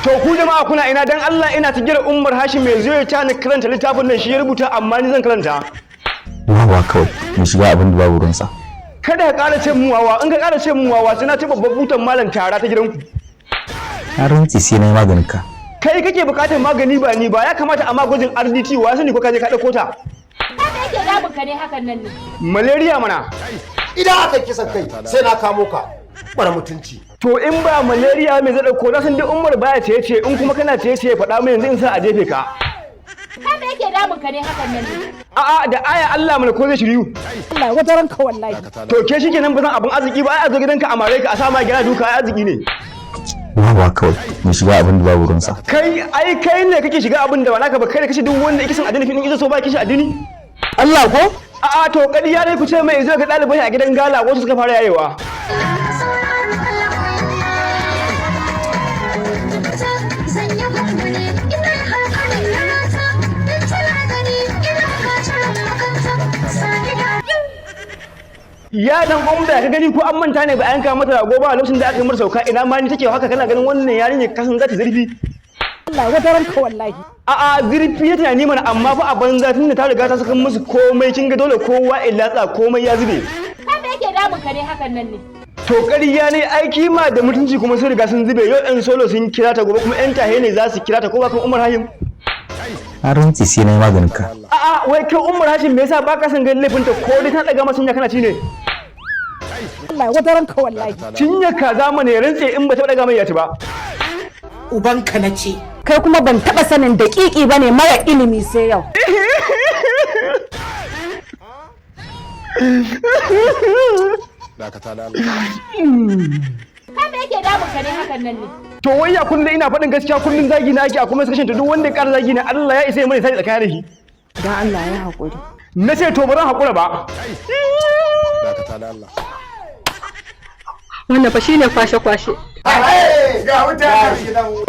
To ku jama'a kuna ina dan Allah ina ta gira Umar Hashim mai zo ya ta ni karanta littafin nan shi ya rubuta amma ni zan karanta. Wawa kawai mu shiga abin da babu ruwansa. Kada ka ƙara ce mu wawa in ka ƙara ce mu wawa sai na ce babban butan malam tara ta gidanku. Na rantsi sai na yi maganin ka. Kai kake buƙatar magani ba ni ba ya kamata a magwajin RDT wa sani ko ka je ka ɗauko ta. Haka yake damun ka ne hakan nan ne. Malaria mana. Idan aka kisan kai sai na kamo ka. Bara mutunci. To in ba malaria mai zai ɗauko na san dai Umar baya ce in kuma kana ce faɗa min yanzu in sa a jefe ka. Haka yake damun ka ne hakan nan ne. A'a da aya Allah mana ko zai shiryu. Allah wata ranka wallahi. To ke shikenan ba zan abun arziki ba ai a zo gidanka a mare ka a sa ma gira duka ai arziki ne. Wawa kawai mu shiga abin da babu ruwansa. Kai ne kake shiga abin da ba naka ba kai ne kace duk wanda yake son addini kin ita so ba kishi addini. Allah ko? A'a to kadiya ne ku ce mai zo ga ɗalibai a gidan gala wasu suka fara yayewa. Ya dan gwamna ka gani ko an manta ne ba a yanka mata rago ba lokacin da aka yi mata sauka ina ma ni take haka kana ganin wannan yarinya kasan za ta zurfi. Allah wata ranka wallahi. A'a zurfi ya tunani mana amma fa a banza tunda ta riga ta saka musu komai kin ga dole kowa illatsa komai ya zube. Haka yake damun ka ne hakan nan ne. To ƙarya ne ai kima da mutunci kuma sun riga sun zube yau ɗan solo sun kira ta gobe kuma ƴan tahe ne za su kira ta ko ba kan Umar Hashim. Na rantsi sai na yi maganin ka. A'a wai kai Umar Hashim me yasa baka san ganin laifinta ko dai ta daga masa kana ci ne? Allah wata ranka wallahi. Cinya kaza mana ya rantse in ba ta daga mai ya ci ba. Ubanka na ce. Kai kuma ban taba sanin daƙiƙi bane mara ilimi sai yau. Dakata da Allah. Haka yake damun ka ne hakan nan ne. To wai ya kullum ina faɗin gaskiya kullum zagi na yake a kuma sakashin ta duk wanda ya ƙara zagi na Allah ya isa mai sai tsakanin shi. Dan Allah ya haƙuri. Na ce to ba zan haƙura ba. Dakata da Allah. Wannan fa shine kwashe-kwashe. Ga wuta.